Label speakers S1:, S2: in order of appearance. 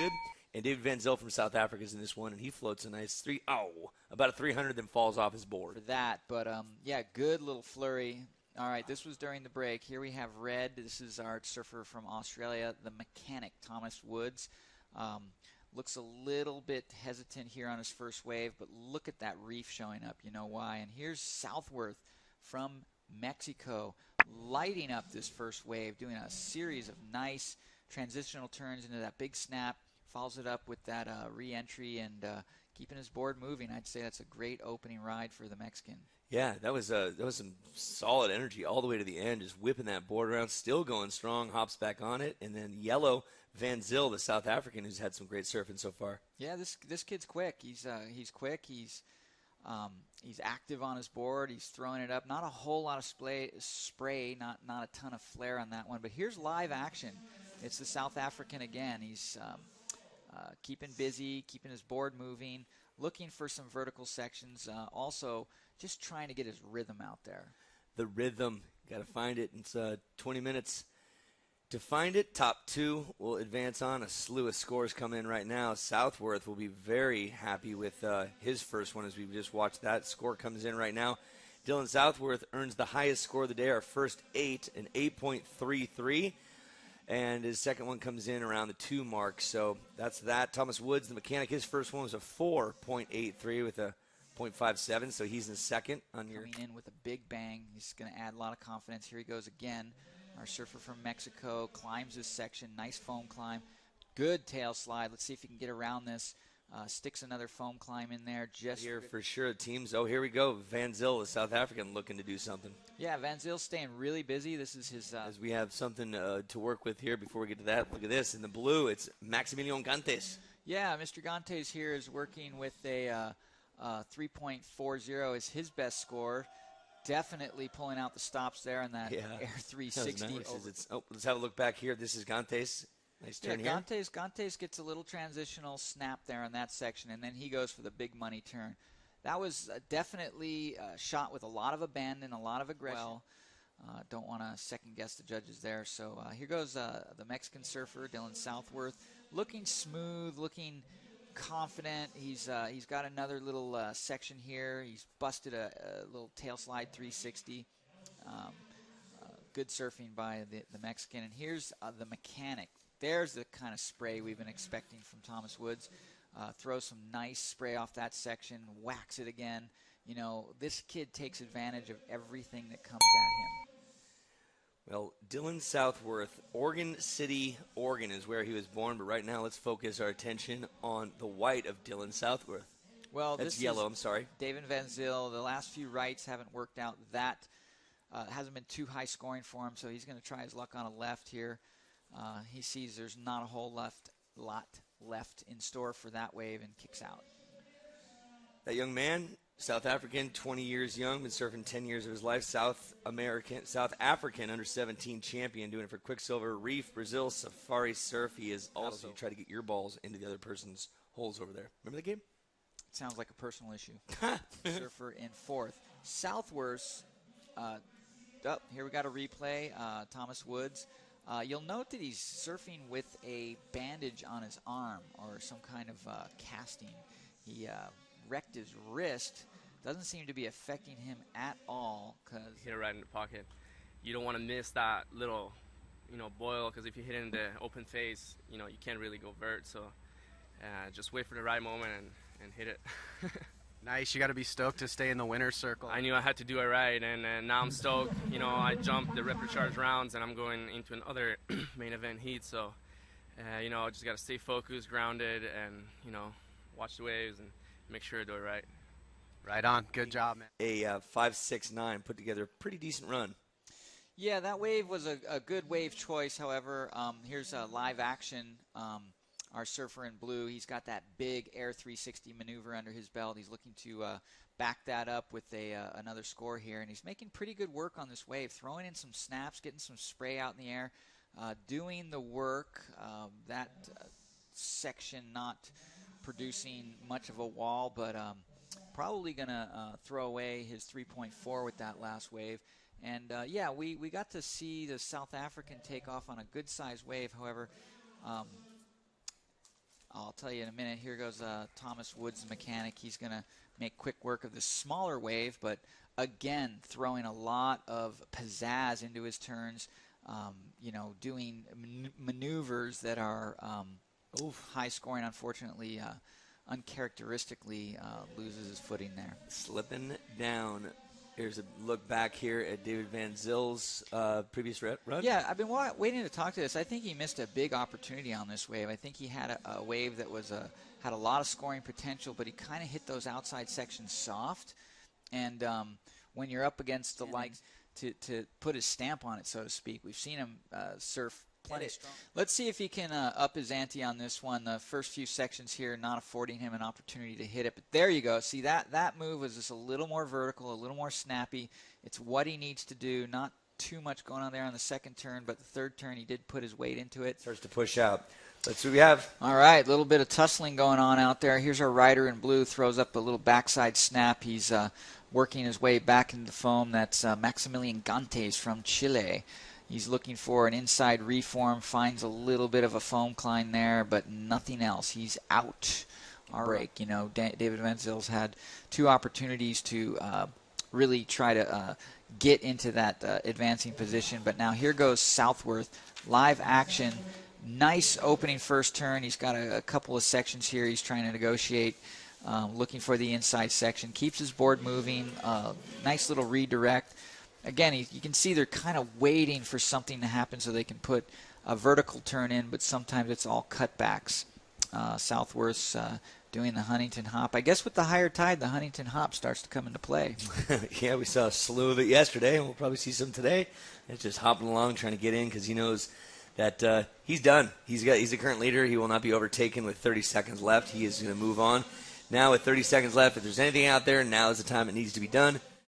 S1: good. And David Van Zyl from South Africa is in this one, and he floats a nice about a 300, then falls off his board.
S2: For that, but yeah, good little flurry. All right, this was during the break. Here we have red. This is our surfer from Australia, the mechanic, Thomas Woods. Looks a little bit hesitant here on his first wave, but look at that reef showing up. You know why. And here's Southworth from Mexico lighting up this first wave, doing a series of nice transitional turns into that big snap, follows it up with that re-entry and keeping his board moving. I'd say that's a great opening ride for the Mexican.
S1: Yeah, that was some solid energy all the way to the end, just whipping that board around, still going strong, hops back on it, and then yellow Van Zyl, the South African, who's had some great surfing so far.
S2: Yeah, this kid's quick. He's quick. He's active on his board. He's throwing it up. Not a whole lot of spray, not a ton of flare on that one. But here's live action. It's the South African again. He's keeping busy, keeping his board moving, looking for some vertical sections. Also, just trying to get his rhythm out there.
S1: The rhythm, got to find it. It's 20 minutes to find it. Top two will advance on. A slew of scores come in right now. Southworth will be very happy with his first one as we just watched that. Score comes in right now. Dylan Southworth earns the highest score of the day, our first 8, an 8.33. And his second one comes in around the 2 mark. So that's that. Thomas Woods, the mechanic, his first one was a 4.83 with a 0.57. So he's in second on your.
S2: Coming in with a big bang. He's going to add a lot of confidence. Here he goes again. Our surfer from Mexico climbs this section. Nice foam climb. Good tail slide. Let's see if he can get around this. Sticks another foam climb in there. Just
S1: here for sure. Teams. Oh, here we go. Van Zyl, the South African, looking to do something.
S2: Yeah, Van Zyl's staying really busy. This is his.
S1: As we have something to work with here before we get to that. Look at this. In the blue, it's Maximilian Gantes.
S2: Yeah, Mr. Gantes here is working with a 3.40 is his best score. Definitely pulling out the stops there on that Air 360.
S1: Nice. Let's have a look back here. This is Gantes. Nice turn here.
S2: Gantes gets a little transitional snap there on that section, and then he goes for the big money turn. That was definitely a shot with a lot of abandon, a lot of aggression. Well, don't want to second-guess the judges there. So here goes the Mexican surfer, Dylan Southworth, looking smooth, looking confident. He's got another little section here. He's busted a little tail slide 360. Good surfing by the Mexican. And here's the mechanic. There's the kind of spray we've been expecting from Thomas Woods. Throws some nice spray off that section, whacks it again. You know, this kid takes advantage of everything that comes at him.
S1: Well, Dylan Southworth, Oregon City, Oregon is where he was born, but right now let's focus our attention on the white of Dylan Southworth.
S2: Well,
S1: that's
S2: this
S1: yellow,
S2: is
S1: I'm sorry.
S2: David Van Zyl. The last few rights haven't worked out. That hasn't been too high scoring for him, so he's going to try his luck on a left here. He sees there's not a whole lot left in store for that wave and kicks out.
S1: That young man, South African, 20 years young, been surfing 10 years of his life. South African under 17 champion, doing it for Quicksilver, Reef, Brazil, Safari Surf. He is also try to get your balls into the other person's holes over there. Remember the game?
S2: It sounds like a personal issue. Surfer in fourth. Southworth. Here we got a replay. Thomas Woods. You'll note that he's surfing with a bandage on his arm or some kind of casting. He wrecked his wrist. Doesn't seem to be affecting him at all.
S3: Hit it right in the pocket. You don't want to miss that little, boil, because if you hit it in the open face, you can't really go vert. So just wait for the right moment and hit it.
S4: Nice. You got to be stoked to stay in the winner's circle.
S3: I knew I had to do it right, and now I'm stoked. I jumped the Rapid Charge rounds, and I'm going into another main event heat. So, I just got to stay focused, grounded, and, watch the waves and make sure I do it right.
S4: Right on. Good job, man.
S1: A 5.69 put together a pretty decent run.
S2: Yeah, that wave was a good wave choice. However, here's a live action. Our surfer in blue, he's got that big Air 360 maneuver under his belt. He's looking to back that up with another score here, and he's making pretty good work on this wave, throwing in some snaps, getting some spray out in the air, doing the work. That section not producing much of a wall, but probably going to throw away his 3.4 with that last wave. And, yeah, we got to see the South African take off on a good-sized wave. However, I'll tell you in a minute. Here goes Thomas Woods, the mechanic. He's going to make quick work of the smaller wave, but again, throwing a lot of pizzazz into his turns, doing maneuvers that are high scoring. Unfortunately, uncharacteristically loses his footing there.
S1: Slipping down. Here's a look back here at David Van Zil's previous run.
S2: Yeah, I've been waiting to talk to this. I think he missed a big opportunity on this wave. I think he had a wave that was had a lot of scoring potential, but he kind of hit those outside sections soft. And when you're up against the likes to put his stamp on it, so to speak, we've seen him surf plenty strong. Let's see if he can up his ante on this one. The first few sections here not affording him an opportunity to hit it. But there you go. See, that move was just a little more vertical, a little more snappy. It's what he needs to do. Not too much going on there on the second turn, but the third turn he did put his weight into it.
S1: Starts to push out. Let's see what we have.
S2: All right, a little bit of tussling going on out there. Here's our rider in blue, throws up a little backside snap. He's working his way back into the foam. That's Maximilian Gantes from Chile. He's looking for an inside reform, finds a little bit of a foam climb there, but nothing else. He's out. All right, David Van Zil's had two opportunities to really try to get into that advancing position, but now here goes Southworth. Live action. Nice opening first turn. He's got a couple of sections here he's trying to negotiate, looking for the inside section. Keeps his board moving. Nice little redirect. Again, you can see they're kind of waiting for something to happen so they can put a vertical turn in, but sometimes it's all cutbacks. Southworth's doing the Huntington hop. I guess with the higher tide, the Huntington hop starts to come into play.
S1: Yeah, we saw a slew of it yesterday, and we'll probably see some today. It's just hopping along, trying to get in because he knows that he's done. He's the current leader. He will not be overtaken with 30 seconds left. He is going to move on. Now with 30 seconds left, if there's anything out there, now is the time it needs to be done.